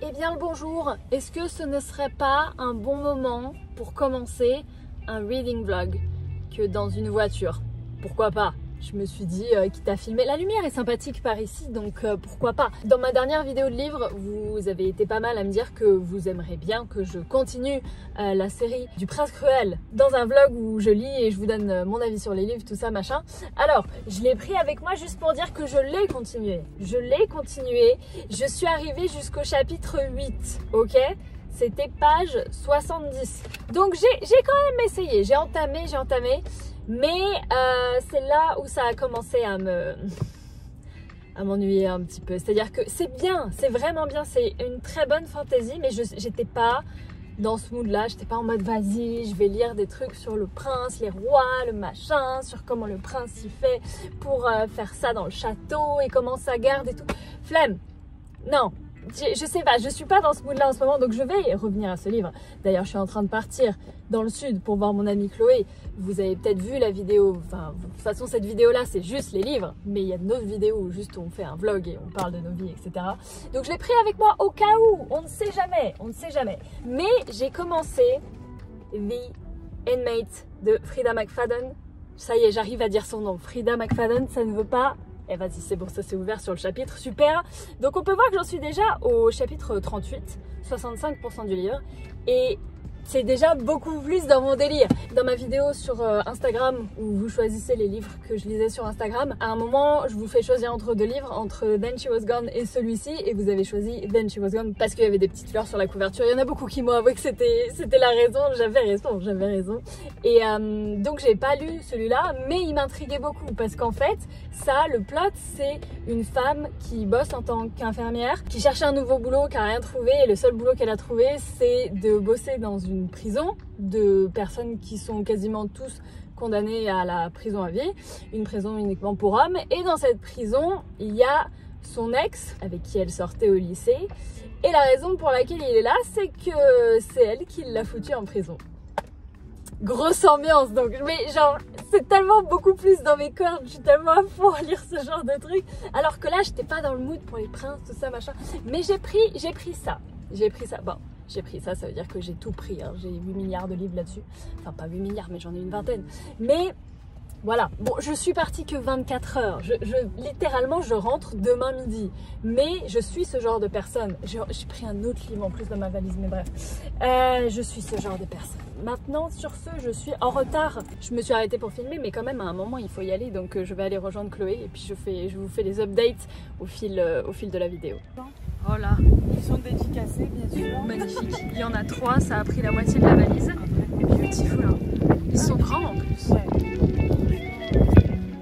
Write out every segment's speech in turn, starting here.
Eh bien le bonjour, est-ce que ce ne serait pas un bon moment pour commencer un reading vlog que dans une voiture? Pourquoi pas? Je me suis dit, quitte à filmer, la lumière est sympathique par ici, donc pourquoi pas. Dans ma dernière vidéo de livre, vous avez été pas mal à me dire que vous aimeriez bien que je continue la série du Prince Cruel dans un vlog où je lis et je vous donne mon avis sur les livres, tout ça, machin. Alors, je l'ai pris avec moi juste pour dire que je l'ai continué. Je l'ai continué. Je suis arrivée jusqu'au chapitre 8, ok? C'était page 70. Donc j'ai quand même essayé, j'ai entamé. Mais c'est là où ça a commencé à m'ennuyer un petit peu. C'est-à-dire que c'est bien, c'est vraiment bien, c'est une très bonne fantaisie, mais j'étais pas dans ce mood-là, j'étais pas en mode vas-y, je vais lire des trucs sur le prince, les rois, le machin, sur comment le prince y fait pour faire ça dans le château et comment ça garde et tout. Flemme, non. Je sais pas, je suis pas dans ce mood là en ce moment, donc je vais revenir à ce livre. D'ailleurs, je suis en train de partir dans le sud pour voir mon amie Chloé. Vous avez peut-être vu la vidéo, enfin, de toute façon, cette vidéo là, c'est juste les livres, mais il y a d'autres vidéos où juste on fait un vlog et on parle de nos vies, etc. Donc je l'ai pris avec moi au cas où, on ne sait jamais. Mais j'ai commencé The Inmate de Freida McFadden. Ça y est, j'arrive à dire son nom. Freida McFadden, ça ne veut pas. Eh vas-y, c'est bon, ça s'est ouvert sur le chapitre, super. Donc on peut voir que j'en suis déjà au chapitre 38, 65% du livre. Et c'est déjà beaucoup plus dans mon délire. Dans ma vidéo sur Instagram, où vous choisissez les livres que je lisais sur Instagram, à un moment, je vous fais choisir entre deux livres, entre Then She Was Gone et celui-ci, et vous avez choisi Then She Was Gone parce qu'il y avait des petites fleurs sur la couverture. Il y en a beaucoup qui m'ont avoué que c'était la raison, j'avais raison. Et donc j'ai pas lu celui-là, mais il m'intriguait beaucoup parce qu'en fait, ça, le plot, c'est une femme qui bosse en tant qu'infirmière, qui cherchait un nouveau boulot, qui a rien trouvé, et le seul boulot qu'elle a trouvé, c'est de bosser dans une prison de personnes qui sont quasiment tous condamnés à la prison à vie, une prison uniquement pour hommes. Et dans cette prison, il y a son ex avec qui elle sortait au lycée. Et la raison pour laquelle il est là, c'est que c'est elle qui l'a foutu en prison. Grosse ambiance donc, mais genre c'est tellement beaucoup plus dans mes cordes, je suis tellement à fond à lire ce genre de trucs, alors que là j'étais pas dans le mood pour les princes, tout ça machin, mais j'ai pris ça, bon, j'ai pris ça, ça veut dire que j'ai tout pris, hein. J'ai 8 milliards de livres là-dessus, enfin pas 8 milliards mais j'en ai une vingtaine, mais voilà, bon, je suis partie que 24 heures, littéralement je rentre demain midi, mais je suis ce genre de personne. J'ai pris un autre livre en plus dans ma valise, mais bref, je suis ce genre de personne. Maintenant, sur ce, je suis en retard. Je me suis arrêtée pour filmer, mais quand même à un moment il faut y aller, donc je vais aller rejoindre Chloé et puis je vous fais les updates au fil de la vidéo. Oh là, ils sont dédicacés bien sûr. Magnifique, il y en a 3, ça a pris la moitié de la valise. Beautiful, hein. Ils sont grands en plus. Ouais.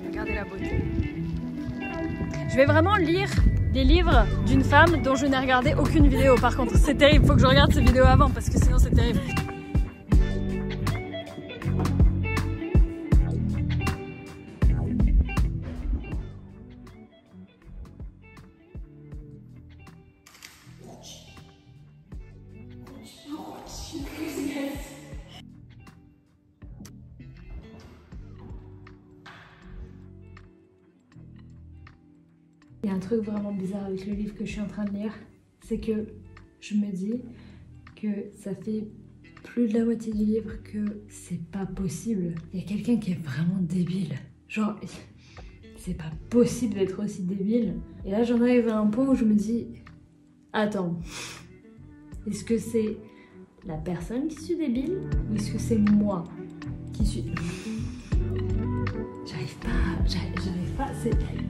Regardez la beauté. Je vais vraiment lire les livres d'une femme dont je n'ai regardé aucune vidéo. Par contre, c'est terrible, il faut que je regarde ces vidéos avant parce que sinon c'est terrible. Il y a un truc vraiment bizarre avec le livre que je suis en train de lire, c'est que je me dis que ça fait plus de la moitié du livre que c'est pas possible. Il y a quelqu'un qui est vraiment débile. Genre, c'est pas possible d'être aussi débile. Et là, j'en arrive à un point où je me dis, attends, est-ce que c'est la personne qui suis débile ou est-ce que c'est moi qui suis... J'arrive pas,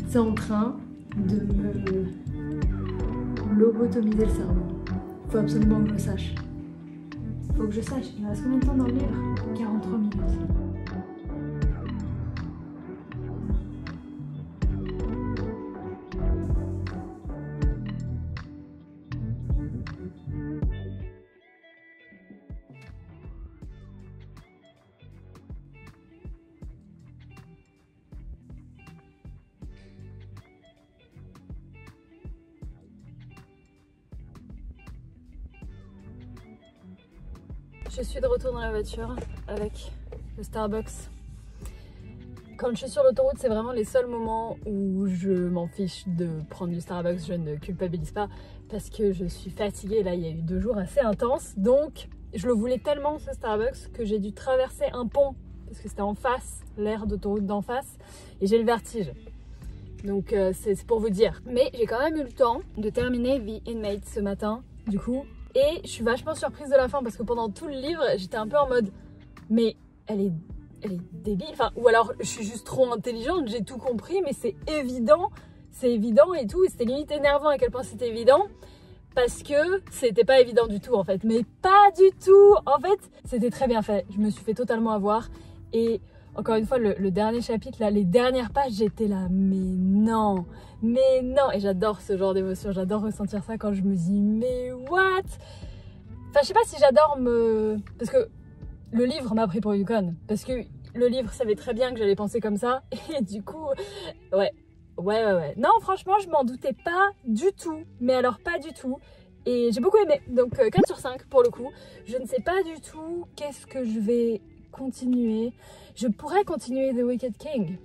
c'est en train de me lobotomiser le cerveau. Faut absolument que je le sache. Faut que je sache. Il me reste combien de temps dans le livre? 43 minutes. Je suis de retour dans la voiture avec le Starbucks Quand je suis sur l'autoroute, c'est vraiment les seuls moments où je m'en fiche de prendre du Starbucks. Je ne culpabilise pas parce que je suis fatiguée. Là, il y a eu 2 jours assez intenses. Donc, je le voulais tellement ce Starbucks que j'ai dû traverser un pont parce que c'était en face, l'aire d'autoroute d'en face. Et j'ai le vertige. Donc, c'est pour vous dire. Mais j'ai quand même eu le temps de terminer The Inmate ce matin, du coup. Et je suis vachement surprise de la fin parce que pendant tout le livre, j'étais un peu en mode mais elle est débile, enfin, ou alors je suis juste trop intelligente, j'ai tout compris, mais c'est évident et tout, et c'était limite énervant à quel point c'était évident, parce que c'était pas évident du tout en fait, mais pas du tout, en fait, c'était très bien fait, je me suis fait totalement avoir, et encore une fois, le dernier chapitre, là, les dernières pages, j'étais là, mais non, et j'adore ce genre d'émotion, j'adore ressentir ça quand je me dis, mais what? Enfin, je sais pas si j'adore parce que le livre m'a pris pour une conne, parce que le livre savait très bien que j'allais penser comme ça, et du coup, ouais. Non, franchement, je m'en doutais pas du tout, mais alors pas du tout, et j'ai beaucoup aimé, donc 4 sur 5 pour le coup. Je ne sais pas du tout qu'est-ce que je vais continuer. Je pourrais continuer The Wicked King.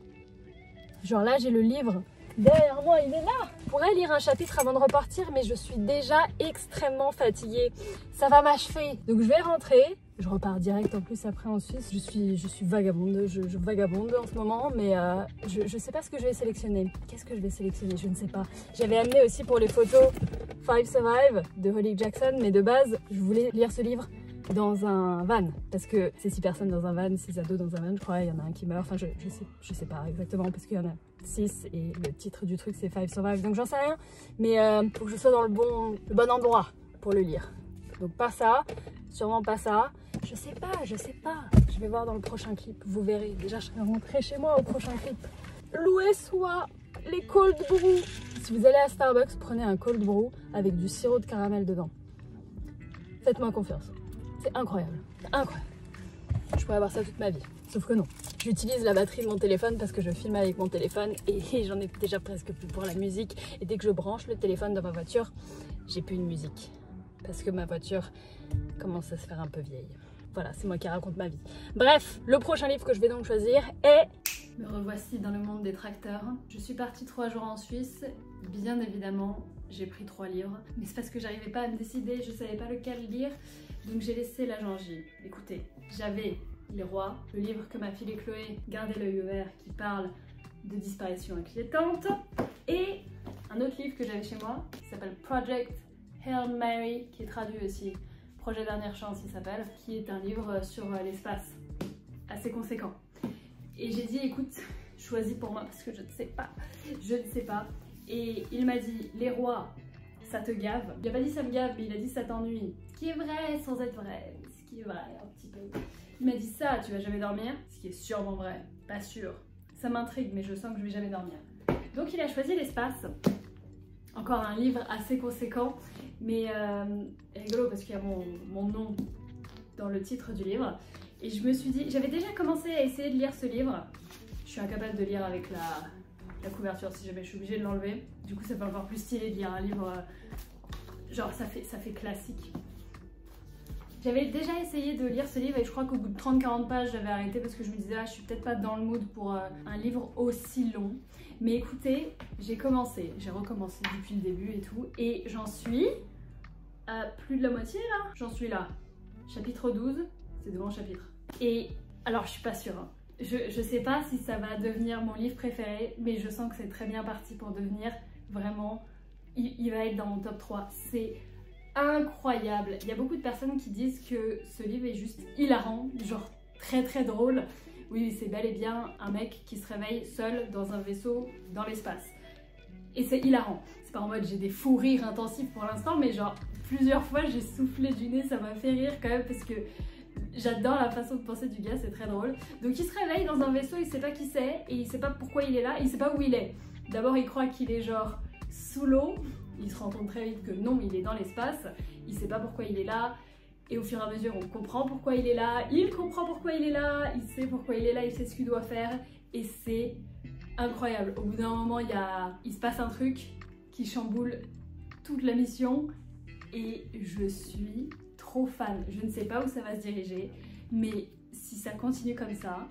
Genre là, j'ai le livre derrière moi, il est là. Je pourrais lire un chapitre avant de repartir, mais je suis déjà extrêmement fatiguée. Ça va m'achever, donc je vais rentrer. Je repars direct en plus après en Suisse. Je suis vagabonde, je vagabonde en ce moment, mais je sais pas ce que je vais sélectionner. Qu'est-ce que je vais sélectionner? Je ne sais pas. J'avais amené aussi pour les photos Five Survive de Holly Jackson, mais de base, je voulais lire ce livre dans un van, parce que c'est 6 personnes dans un van, 6 ados dans un van, je crois, il y en a un qui meurt, enfin je sais pas exactement, parce qu'il y en a 6 et le titre du truc c'est Five Survive, donc j'en sais rien, mais faut que je sois dans le bon endroit pour le lire. Donc pas ça, sûrement pas ça, je sais pas, je vais voir dans le prochain clip, vous verrez, déjà je serai rentrée chez moi au prochain clip. Louez soit les cold brew. Si vous allez à Starbucks, prenez un cold brew avec du sirop de caramel dedans. Faites-moi confiance. C'est incroyable, incroyable. Je pourrais avoir ça toute ma vie, sauf que non. J'utilise la batterie de mon téléphone parce que je filme avec mon téléphone et j'en ai déjà presque plus pour la musique. Et dès que je branche le téléphone dans ma voiture, j'ai plus de musique. Parce que ma voiture commence à se faire un peu vieille. Voilà, c'est moi qui raconte ma vie. Bref, le prochain livre que je vais donc choisir est... Me revoici dans le monde des tracteurs. Je suis partie 3 jours en Suisse. Bien évidemment, j'ai pris 3 livres. Mais c'est parce que j'arrivais pas à me décider, je savais pas lequel lire. Donc j'ai laissé la Jangie. Écoutez, j'avais Les Rois, le livre que m'a filé Chloé, Gardez l'œil ouvert, qui parle de disparition inquiétante. Et un autre livre que j'avais chez moi, qui s'appelle Project Hail Mary, qui est traduit aussi, Projet Dernière Chance il s'appelle, qui est un livre sur l'espace, assez conséquent. Et j'ai dit, écoute, choisis pour moi, parce que je ne sais pas. Et il m'a dit, Les Rois, ça te gave. Il n'a pas dit ça me gave, mais il a dit ça t'ennuie. Ce qui est vrai sans être vrai, ce qui est vrai un petit peu. Il m'a dit ça, tu vas jamais dormir, ce qui est sûrement vrai, pas sûr. Ça m'intrigue, mais je sens que je vais jamais dormir. Donc il a choisi l'espace. Encore un livre assez conséquent, mais rigolo parce qu'il y a mon nom dans le titre du livre. Et je me suis dit, j'avais déjà commencé à essayer de lire ce livre. Je suis incapable de lire avec la couverture, si jamais je suis obligée de l'enlever. Du coup, ça fait encore plus stylé de lire un livre, genre ça fait classique. J'avais déjà essayé de lire ce livre et je crois qu'au bout de 30-40 pages, j'avais arrêté parce que je me disais, je suis peut-être pas dans le mood pour un livre aussi long. Mais écoutez, j'ai recommencé depuis le début et tout, et j'en suis à plus de la moitié là. J'en suis là. Chapitre 12, c'est devant chapitre. Et alors, je suis pas sûre. Hein. Je sais pas si ça va devenir mon livre préféré, mais je sens que c'est très bien parti pour devenir vraiment... Il va être dans mon top 3. C'est incroyable. Il y a beaucoup de personnes qui disent que ce livre est juste hilarant, genre très très drôle. Oui, c'est bel et bien un mec qui se réveille seul dans un vaisseau dans l'espace. Et c'est hilarant. C'est pas en mode j'ai des fous rires intensifs pour l'instant, mais genre plusieurs fois j'ai soufflé du nez, ça m'a fait rire quand même parce que j'adore la façon de penser du gars, c'est très drôle. Donc il se réveille dans un vaisseau, il sait pas qui c'est et il sait pas pourquoi il est là, il sait pas où il est. D'abord il croit qu'il est genre sous l'eau, il se rend compte très vite que non, il est dans l'espace, il sait pas pourquoi il est là. Et au fur et à mesure, on comprend pourquoi il est là, il comprend pourquoi il est là, il sait pourquoi il est là, il sait ce qu'il doit faire. Et c'est incroyable. Au bout d'un moment, il se passe un truc qui chamboule toute la mission. Et je suis trop fan. Je ne sais pas où ça va se diriger, mais si ça continue comme ça,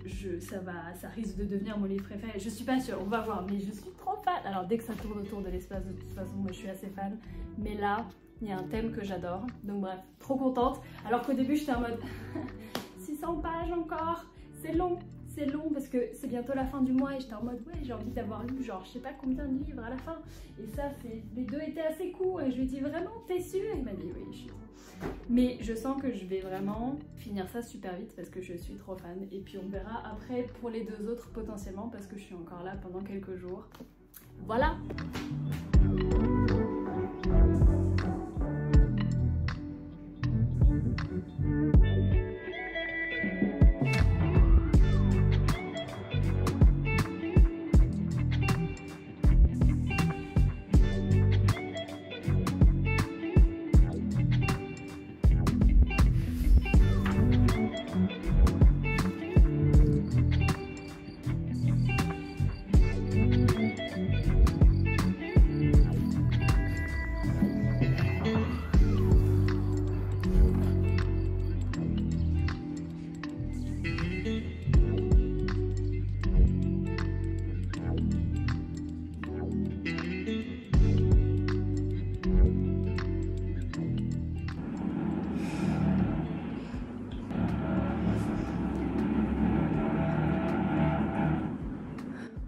ça risque de devenir mon livre préféré. Je suis pas sûre, on va voir, mais je suis trop fan. Alors dès que ça tourne autour de l'espace, de toute façon, moi je suis assez fan. Mais là, il y a un thème que j'adore. Donc bref, trop contente. Alors qu'au début, j'étais en mode 600 pages encore, c'est long. C'est long parce que c'est bientôt la fin du mois et j'étais en mode ouais, j'ai envie d'avoir lu genre je sais pas combien de livres à la fin. Et ça, les deux étaient assez courts et je lui ai dit vraiment t'es sûre? Et il m'a dit oui, je suis. Mais je sens que je vais vraiment finir ça super vite parce que je suis trop fan. Et puis on verra après pour les deux autres potentiellement parce que je suis encore là pendant quelques jours. Voilà.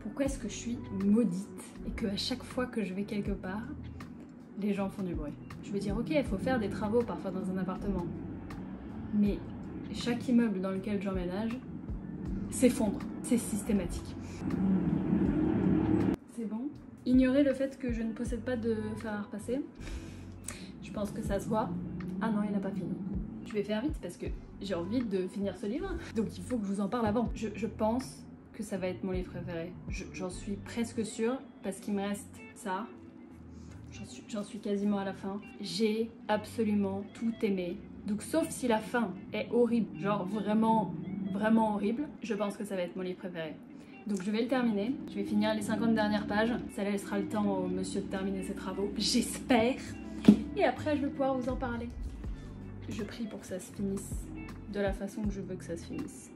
Pourquoi est-ce que je suis maudite et qu'à chaque fois que je vais quelque part, les gens font du bruit? Je veux dire, ok, il faut faire des travaux parfois dans un appartement, mais chaque immeuble dans lequel j'emménage s'effondre, c'est systématique. C'est bon. Ignorez le fait que je ne possède pas de fer à repasser. Je pense que ça se voit. Ah non, il n'a pas fini. Je vais faire vite parce que j'ai envie de finir ce livre, donc il faut que je vous en parle avant. Je pense que ça va être mon livre préféré. J'en suis presque sûre parce qu'il me reste ça. J'en suis quasiment à la fin. J'ai absolument tout aimé. Donc sauf si la fin est horrible, genre vraiment, vraiment horrible, je pense que ça va être mon livre préféré. Donc je vais le terminer. Je vais finir les 50 dernières pages. Ça laissera le temps au monsieur de terminer ses travaux. J'espère. Et après je vais pouvoir vous en parler. Je prie pour que ça se finisse de la façon que je veux que ça se finisse.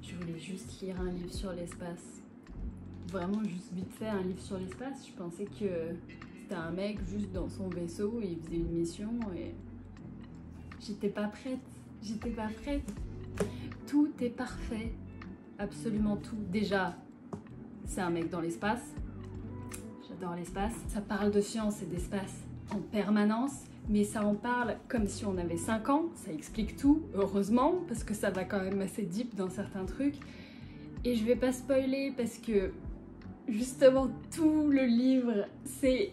Je voulais juste lire un livre sur l'espace. Vraiment juste vite fait un livre sur l'espace. Je pensais que c'était un mec juste dans son vaisseau et il faisait une mission et... J'étais pas prête. J'étais pas prête. Tout est parfait. Absolument tout. Déjà, c'est un mec dans l'espace. J'adore l'espace. Ça parle de science et d'espace en permanence. Mais ça en parle comme si on avait 5 ans, ça explique tout, heureusement, parce que ça va quand même assez deep dans certains trucs. Et je vais pas spoiler parce que, justement, tout le livre, c'est...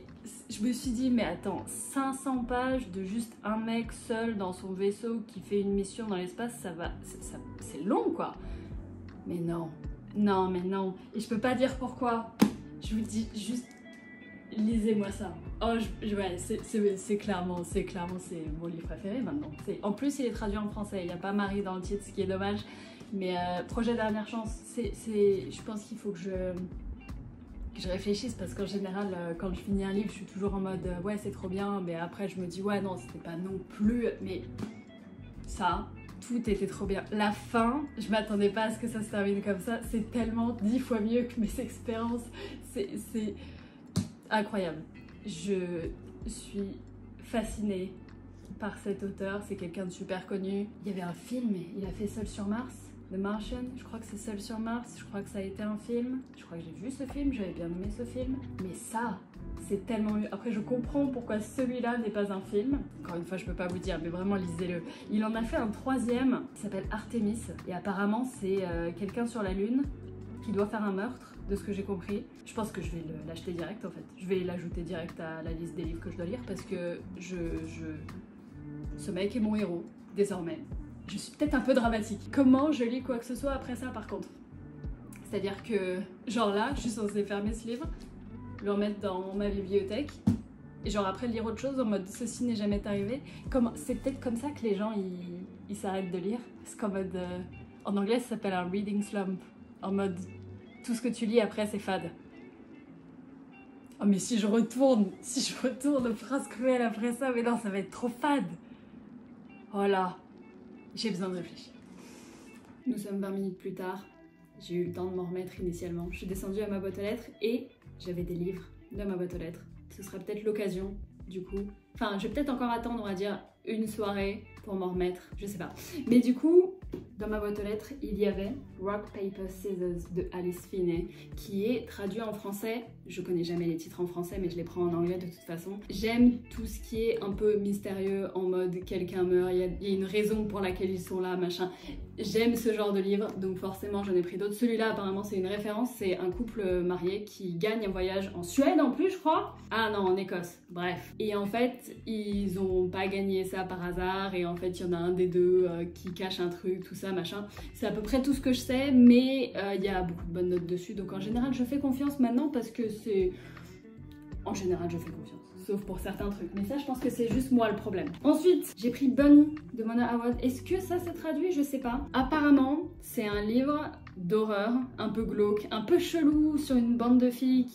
Je me suis dit, mais attends, 500 pages de juste un mec seul dans son vaisseau qui fait une mission dans l'espace, ça va... C'est long, quoi. Mais non, non, mais non. Et je peux pas dire pourquoi. Je vous dis juste... Lisez-moi ça. Oh, ouais, c'est clairement c'est mon livre préféré maintenant. En plus, il est traduit en français. Il n'y a pas Marie dans le titre, ce qui est dommage. Mais Projet Dernière Chance, je pense qu'il faut que je réfléchisse parce qu'en général, quand je finis un livre, je suis toujours en mode ouais, c'est trop bien. Mais après, je me dis ouais, non, c'était pas non plus. Mais ça, tout était trop bien. La fin, je m'attendais pas à ce que ça se termine comme ça. C'est tellement 10 fois mieux que mes expériences. C'est incroyable. Je suis fascinée par cet auteur, c'est quelqu'un de super connu. Il y avait un film, il a fait Seul sur Mars, The Martian, je crois que c'est Seul sur Mars, je crois que ça a été un film. Je crois que j'ai vu ce film, j'avais bien aimé ce film. Mais ça, c'est tellement mieux. Après, je comprends pourquoi celui-là n'est pas un film. Encore une fois, je peux pas vous dire, mais vraiment lisez-le. Il en a fait un troisième qui s'appelle Artemis, et apparemment c'est quelqu'un sur la Lune qui doit faire un meurtre, de ce que j'ai compris. Je pense que je vais l'acheter direct en fait. Je vais l'ajouter direct à la liste des livres que je dois lire parce que ce mec est mon héros, désormais. Je suis peut-être un peu dramatique. Comment je lis quoi que ce soit après ça par contre? C'est-à-dire que, genre là, je suis censée fermer ce livre. le remettre dans ma bibliothèque. Et genre après lire autre chose en mode ceci n'est jamais arrivé. C'est peut-être comme ça que les gens ils s'arrêtent de lire. Parce qu'en mode en anglais ça s'appelle un reading slump. En mode tout ce que tu lis après c'est fade. Oh mais si je retourne aux phrases cruelles après ça, mais non ça va être trop fade. Voilà, j'ai besoin de réfléchir. Nous sommes 20 minutes plus tard. J'ai eu le temps de m'en remettre initialement. Je suis descendue à ma boîte aux lettres et j'avais des livres dans ma boîte aux lettres. Ce sera peut-être l'occasion, du coup. Enfin, je vais peut-être encore attendre, on va dire, une soirée pour m'en remettre. Je sais pas. Mais du coup, dans ma boîte aux lettres, il y avait Rock, Paper, Scissors de Alice Finney, qui est traduit en français. Je connais jamais les titres en français, mais je les prends en anglais de toute façon. J'aime tout ce qui est un peu mystérieux, en mode quelqu'un meurt, il y a une raison pour laquelle ils sont là, machin. J'aime ce genre de livre, donc forcément j'en ai pris d'autres. Celui-là, apparemment, c'est une référence. C'est un couple marié qui gagne un voyage en Suède en plus, je crois. Ah non, en Écosse. Bref. Et en fait, ils ont pas gagné ça par hasard. Et en fait, il y en a un des deux qui cache un truc, tout ça, machin. C'est à peu près tout ce que je sais, mais il y a beaucoup de bonnes notes dessus. Donc en général, je fais confiance maintenant parce que c'est... En général, je fais confiance. Sauf pour certains trucs. Mais ça, je pense que c'est juste moi le problème. Ensuite, j'ai pris Bunny de Mona Awad. Est-ce que ça s'est traduit? Je sais pas. Apparemment, c'est un livre d'horreur, un peu glauque, un peu chelou sur une bande de filles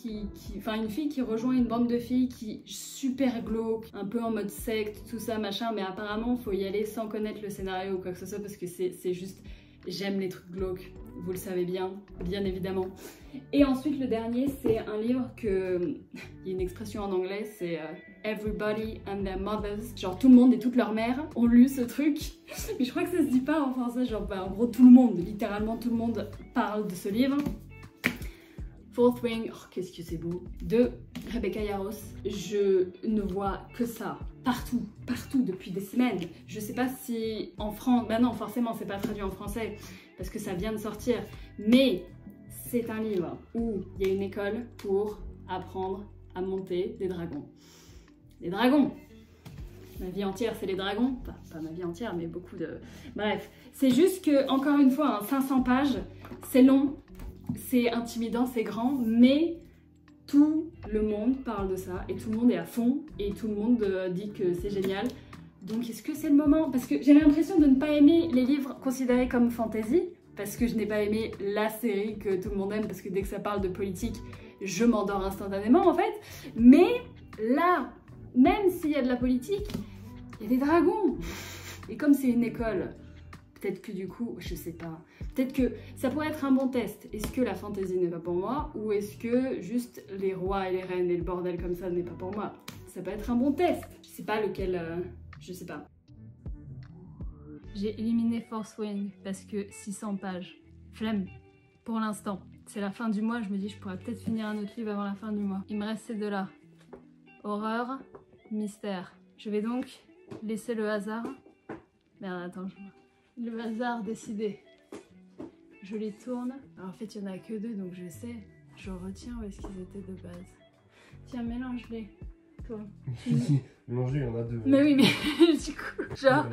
Enfin, une fille qui rejoint une bande de filles qui super glauque, un peu en mode secte, tout ça, machin. Mais apparemment, faut y aller sans connaître le scénario ou quoi que ce soit parce que c'est juste... J'aime les trucs glauques. Vous le savez bien évidemment. Et ensuite le dernier c'est un livre que... Il y a une expression en anglais, c'est Everybody and their mothers. Genre tout le monde et toutes leurs mères ont lu ce truc. Mais je crois que ça se dit pas en français, genre bah, en gros tout le monde, littéralement tout le monde parle de ce livre. Fourth Wing, oh, qu'est-ce que c'est beau, de Rebecca Yarros. Je ne vois que ça partout depuis des semaines. Je sais pas si en France, bah non forcément c'est pas traduit en français parce que ça vient de sortir, mais c'est un livre où il y a une école pour apprendre à monter des dragons. Les dragons! Ma vie entière c'est les dragons, enfin pas ma vie entière mais beaucoup de... Bref, c'est juste que encore une fois, hein, 500 pages, c'est long. C'est intimidant, c'est grand, mais tout le monde parle de ça et tout le monde est à fond et tout le monde dit que c'est génial. Donc est-ce que c'est le moment? Parce que j'ai l'impression de ne pas aimer les livres considérés comme fantasy, parce que je n'ai pas aimé la série que tout le monde aime, parce que dès que ça parle de politique, je m'endors instantanément en fait. Mais là, même s'il y a de la politique, il y a des dragons. Et comme c'est une école... Peut-être que du coup, je sais pas, peut-être que ça pourrait être un bon test. Est-ce que la fantasy n'est pas pour moi ou est-ce que juste les rois et les reines et le bordel comme ça n'est pas pour moi? Ça peut être un bon test. Je sais pas lequel, je sais pas. J'ai éliminé Fourth Wing parce que 600 pages. Flemme, pour l'instant. C'est la fin du mois, je me dis je pourrais peut-être finir un autre livre avant la fin du mois. Il me reste ces deux-là. Horreur, mystère. Je vais donc laisser le hasard. Merde, attends, le hasard décidé. Je les tourne. Alors en fait, il n'y en a que deux, donc je sais. Je retiens où est-ce qu'ils étaient de base. Tiens, mélange-les. Toi. Mélange-les, il y en a deux. Mais oui, mais du coup, genre...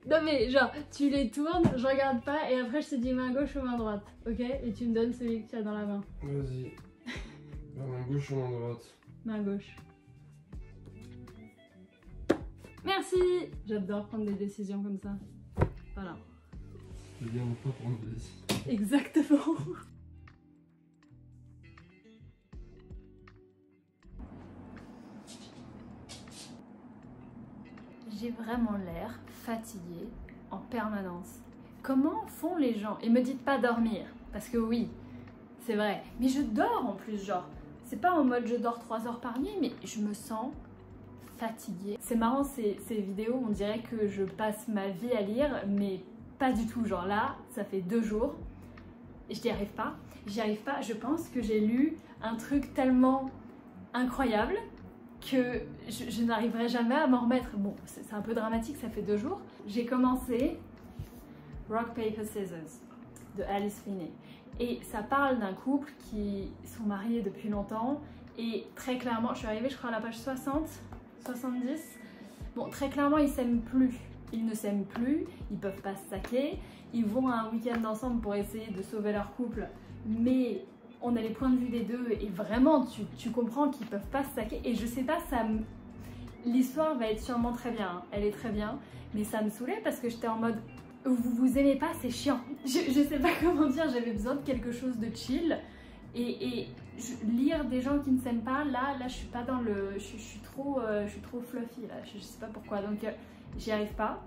Non mais genre, tu les tournes, je regarde pas, et après je te dis main gauche ou main droite, ok? Et tu me donnes celui que tu as dans la main. Vas-y. Main gauche ou main droite? Main gauche. Merci! J'adore prendre des décisions comme ça. Voilà. C'est bien de pas prendre des décisions. Exactement. J'ai vraiment l'air fatiguée en permanence. Comment font les gens? Et me dites pas dormir, parce que oui, c'est vrai. Mais je dors en plus, genre. C'est pas en mode je dors 3 heures par nuit, mais je me sens fatiguée. C'est marrant ces vidéos, on dirait que je passe ma vie à lire, mais pas du tout. Genre là, ça fait 2 jours et je n'y arrive pas. J'y arrive pas. Je pense que j'ai lu un truc tellement incroyable que je n'arriverai jamais à m'en remettre. Bon, c'est un peu dramatique, ça fait 2 jours. J'ai commencé Rock, Paper, Scissors de Alice Finney. Et ça parle d'un couple qui sont mariés depuis longtemps. Et très clairement, je suis arrivée, je crois, à la page 60, 70. Bon, très clairement, ils s'aiment plus. Ils ne s'aiment plus, ils peuvent pas se saquer. Ils vont à un week-end ensemble pour essayer de sauver leur couple. Mais on a les points de vue des deux et vraiment tu comprends qu'ils peuvent pas se saquer. Et je sais pas, l'histoire va être sûrement très bien, hein. Elle est très bien, mais ça me saoulait parce que j'étais en mode vous aimez pas, c'est chiant. Je sais pas comment dire, j'avais besoin de quelque chose de chill et lire des gens qui ne s'aiment pas, là je suis pas dans le... Je suis trop fluffy là, je sais pas pourquoi, donc j'y arrive pas.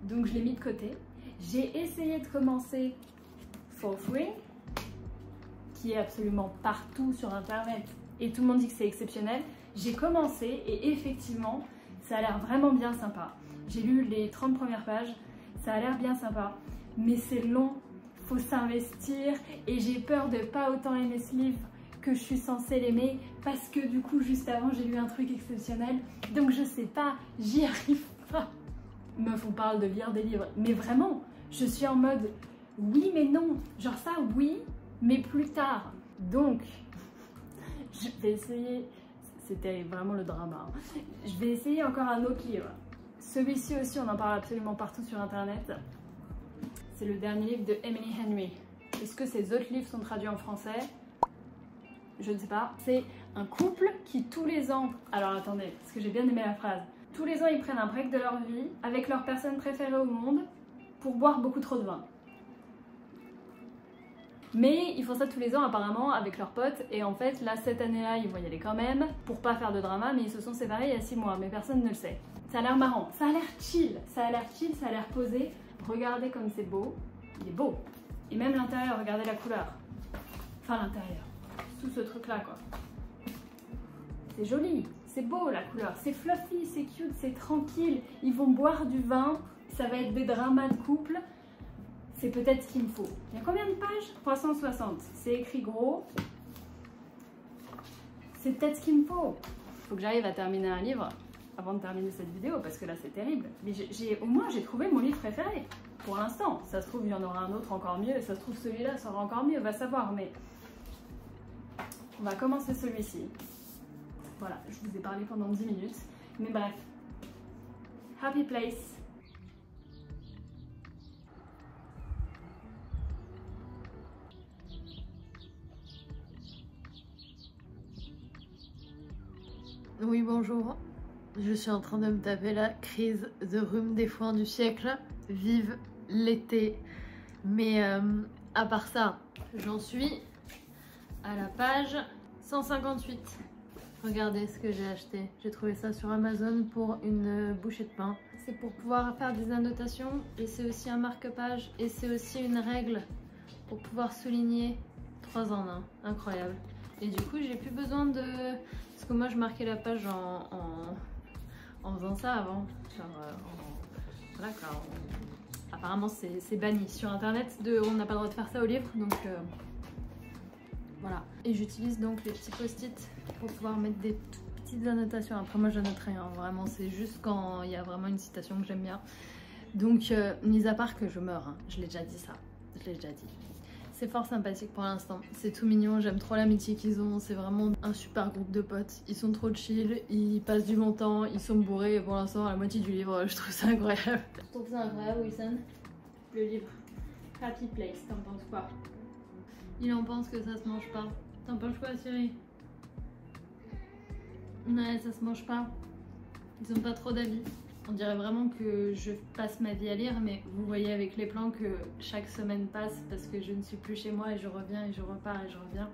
Donc je l'ai mis de côté. J'ai essayé de commencer Fourth Wing, qui est absolument partout sur internet et tout le monde dit que c'est exceptionnel. J'ai commencé et effectivement ça a l'air vraiment bien sympa. J'ai lu les 30 premières pages, ça a l'air bien sympa, mais c'est long, faut s'investir et j'ai peur de pas autant aimer ce livre que je suis censée l'aimer parce que du coup juste avant j'ai lu un truc exceptionnel, donc je sais pas, j'y arrive pas. Meuf, on parle de lire des livres, mais vraiment je suis en mode oui mais non, genre ça oui mais plus tard. Donc je vais essayer, c'était vraiment le drama, hein. Je vais essayer encore un autre livre. Celui-ci aussi on en parle absolument partout sur internet. C'est le dernier livre de Emily Henry. Est-ce que ces autres livres sont traduits en français? Je ne sais pas. C'est un couple qui tous les ans... Alors attendez, parce que j'ai bien aimé la phrase. Tous les ans ils prennent un break de leur vie avec leur personne préférée au monde pour boire beaucoup trop de vin. Mais ils font ça tous les ans apparemment avec leurs potes et en fait là cette année-là ils vont y aller quand même pour pas faire de drama, mais ils se sont séparés il y a 6 mois mais personne ne le sait. Ça a l'air marrant, ça a l'air chill, ça a l'air posé. Regardez comme c'est beau, il est beau. Et même l'intérieur, regardez la couleur. Enfin l'intérieur, tout ce truc là quoi. C'est joli, c'est beau la couleur, c'est fluffy, c'est cute, c'est tranquille. Ils vont boire du vin, ça va être des dramas de couple. C'est peut-être ce qu'il me faut. Il y a combien de pages? 360. C'est écrit gros. C'est peut-être ce qu'il me faut. Il faut que j'arrive à terminer un livre avant de terminer cette vidéo parce que là c'est terrible. Mais au moins j'ai trouvé mon livre préféré. Pour l'instant. Ça se trouve il y en aura un autre encore mieux et ça se trouve celui-là sera encore mieux. On va savoir. Mais on va commencer celui-ci. Voilà, je vous ai parlé pendant 10 minutes. Mais bref. Happy Place. Oui, bonjour. Je suis en train de me taper la crise de rhume des foins du siècle. Vive l'été. Mais à part ça, j'en suis à la page 158. Regardez ce que j'ai acheté. J'ai trouvé ça sur Amazon pour une bouchée de pain. C'est pour pouvoir faire des annotations et c'est aussi un marque-page et c'est aussi une règle pour pouvoir souligner 3 en 1. Incroyable. Et du coup, j'ai plus besoin de... Parce que moi, je marquais la page en faisant ça avant. Genre, voilà quoi. Apparemment, c'est banni sur internet. On n'a pas le droit de faire ça au livre. Donc, voilà. Et j'utilise donc les petits post-it pour pouvoir mettre des toutes petites annotations. Après, moi, je note rien. Vraiment, c'est juste quand il y a vraiment une citation que j'aime bien. Donc, mis à part que je meurs. Hein. Je l'ai déjà dit ça. Je l'ai déjà dit. C'est fort sympathique pour l'instant, c'est tout mignon, j'aime trop l'amitié qu'ils ont, c'est vraiment un super groupe de potes. Ils sont trop chill, ils passent du bon temps, ils sont bourrés et pour l'instant à la moitié du livre, je trouve ça incroyable. Je trouve ça incroyable, Wilson. Le livre Happy Place, t'en penses quoi? Il en pense que ça se mange pas. T'en penses quoi, Siri? Ouais, ça se mange pas. Ils ont pas trop d'avis. On dirait vraiment que je passe ma vie à lire, mais vous voyez avec les plans que chaque semaine passe parce que je ne suis plus chez moi et je reviens et je repars et je reviens.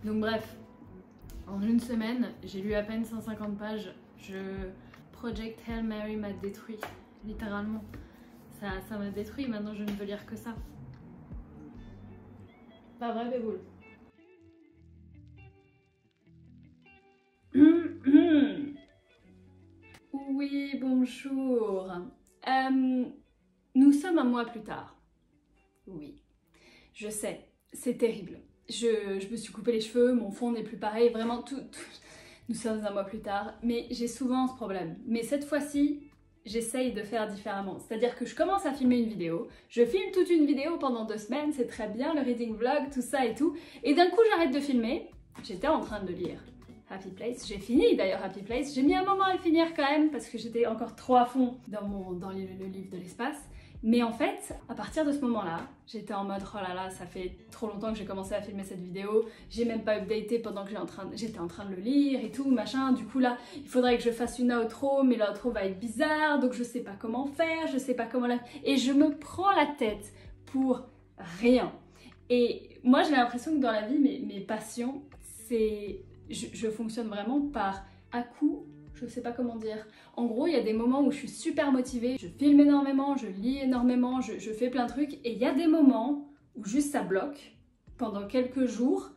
Donc bref, en une semaine, j'ai lu à peine 150 pages. Project Hail Mary m'a détruit, littéralement. Ça m'a détruit, maintenant je ne veux lire que ça. Pas vrai, Béboul? Oui, bonjour. Nous sommes un mois plus tard. Oui, je sais, c'est terrible. Je me suis coupé les cheveux, mon fond n'est plus pareil, vraiment tout. Nous sommes un mois plus tard, mais j'ai souvent ce problème. Mais cette fois-ci, j'essaye de faire différemment. C'est-à-dire que je commence à filmer une vidéo, je filme toute une vidéo pendant 2 semaines, c'est très bien, le reading vlog, tout ça et tout. Et d'un coup, j'arrête de filmer, j'étais en train de lire Happy Place. J'ai fini d'ailleurs Happy Place. J'ai mis un moment à le finir quand même parce que j'étais encore trop à fond dans le livre de l'espace. Mais en fait, à partir de ce moment-là, j'étais en mode oh là là, ça fait trop longtemps que j'ai commencé à filmer cette vidéo, j'ai même pas updaté pendant que j'étais en train de le lire et tout, machin. Du coup là, il faudrait que je fasse une outro, mais l'outro va être bizarre, donc je sais pas comment faire, je sais pas comment la... Et je me prends la tête pour rien. Et moi j'ai l'impression que dans la vie, mes passions, c'est... Je fonctionne vraiment par à-coups. Je sais pas comment dire. En gros, il y a des moments où je suis super motivée, je filme énormément, je lis énormément, je fais plein de trucs. Et il y a des moments où juste ça bloque pendant quelques jours.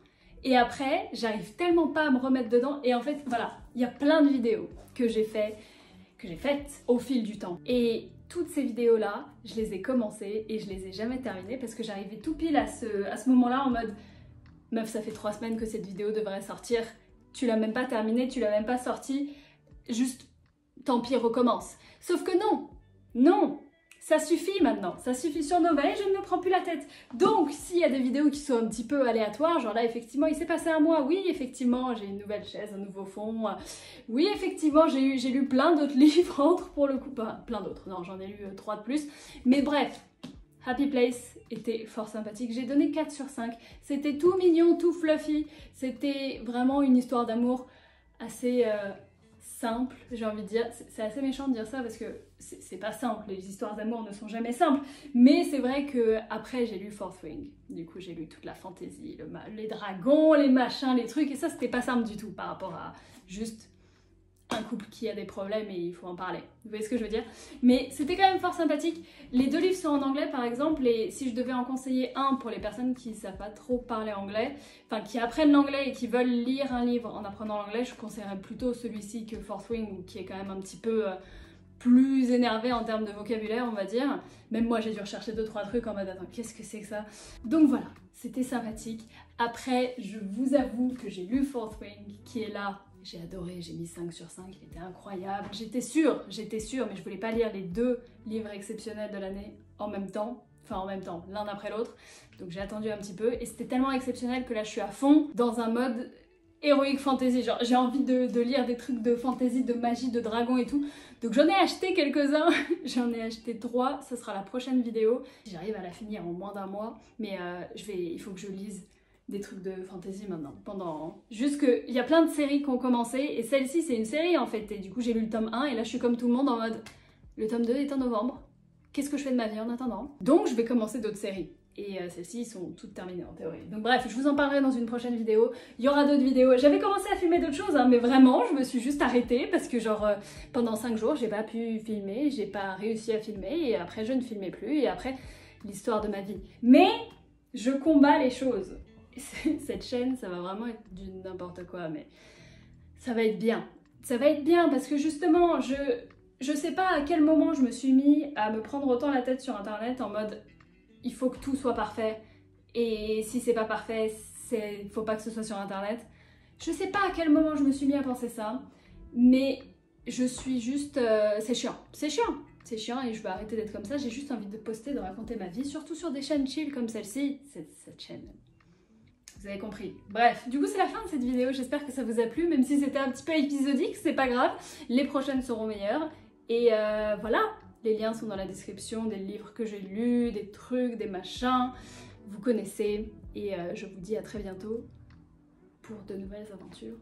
Et après, j'arrive tellement pas à me remettre dedans. Et en fait, voilà, il y a plein de vidéos que j'ai faites au fil du temps. Et toutes ces vidéos-là, je les ai commencées et je les ai jamais terminées parce que j'arrivais tout pile à ce moment-là en mode « Meuf, ça fait 3 semaines que cette vidéo devrait sortir. Tu l'as même pas terminée, tu l'as même pas sortie. » Juste, tant pis, recommence. Sauf que non, ça suffit maintenant, ça suffit sur Nova et je ne me prends plus la tête. Donc, s'il y a des vidéos qui sont un petit peu aléatoires, genre là, effectivement, il s'est passé un mois, oui, effectivement, j'ai une nouvelle chaise, un nouveau fond, oui, effectivement, j'ai lu plein d'autres livres, entre pour le coup, pas plein d'autres, non, j'en ai lu 3 de plus, mais bref, Happy Place était fort sympathique, j'ai donné 4 sur 5, c'était tout mignon, tout fluffy, c'était vraiment une histoire d'amour assez... simple, j'ai envie de dire. C'est assez méchant de dire ça parce que c'est pas simple, les histoires d'amour ne sont jamais simples, mais c'est vrai que après j'ai lu Fourth Wing, du coup j'ai lu toute la fantasy, les dragons, les machins, les trucs, et ça c'était pas simple du tout par rapport à juste un couple qui a des problèmes et il faut en parler. Vous voyez ce que je veux dire? Mais c'était quand même fort sympathique. Les 2 livres sont en anglais par exemple, et si je devais en conseiller un pour les personnes qui savent pas trop parler anglais, enfin qui apprennent l'anglais et qui veulent lire un livre en apprenant l'anglais, je conseillerais plutôt celui-ci que Fourth Wing, qui est quand même un petit peu plus énervé en termes de vocabulaire, on va dire. Même moi j'ai dû rechercher 2-3 trucs en mode attends, qu'est-ce que c'est que ça? Donc voilà, c'était sympathique. Après, je vous avoue que j'ai lu Fourth Wing, qui est là. J'ai adoré, j'ai mis 5 sur 5, il était incroyable. J'étais sûre, mais je voulais pas lire les 2 livres exceptionnels de l'année en même temps, l'un après l'autre. Donc j'ai attendu un petit peu et c'était tellement exceptionnel que là je suis à fond dans un mode heroic fantasy. Genre j'ai envie de lire des trucs de fantasy, de magie, de dragons et tout. Donc j'en ai acheté quelques-uns, j'en ai acheté 3, ce sera la prochaine vidéo. J'arrive à la finir en moins d'1 mois, mais il faut que je lise des trucs de fantasy maintenant, juste que il y a plein de séries qui ont commencé et celle-ci c'est une série en fait, et du coup j'ai lu le tome 1 et là je suis comme tout le monde en mode le tome 2 est en novembre, qu'est-ce que je fais de ma vie en attendant? Donc je vais commencer d'autres séries et celles-ci sont toutes terminées en théorie. Donc bref, je vous en parlerai dans une prochaine vidéo, il y aura d'autres vidéos, j'avais commencé à filmer d'autres choses mais vraiment je me suis juste arrêtée parce que genre pendant 5 jours j'ai pas pu filmer, j'ai pas réussi à filmer et après je ne filmais plus et après l'histoire de ma vie. Mais je combats les choses. Cette chaîne, ça va vraiment être du n'importe quoi, mais ça va être bien. Ça va être bien parce que justement, je sais pas à quel moment je me suis mis à me prendre autant la tête sur internet en mode il faut que tout soit parfait et si c'est pas parfait, faut pas que ce soit sur internet. Je sais pas à quel moment je me suis mis à penser ça, mais je suis juste... c'est chiant. C'est chiant et je veux arrêter d'être comme ça. J'ai juste envie de poster, de raconter ma vie, surtout sur des chaînes chill comme celle-ci. Cette chaîne... Vous avez compris. Bref, du coup c'est la fin de cette vidéo, j'espère que ça vous a plu, même si c'était un petit peu épisodique, c'est pas grave, les prochaines seront meilleures. Et voilà, les liens sont dans la description, des livres que j'ai lus, des trucs, des machins, vous connaissez. Et je vous dis à très bientôt pour de nouvelles aventures.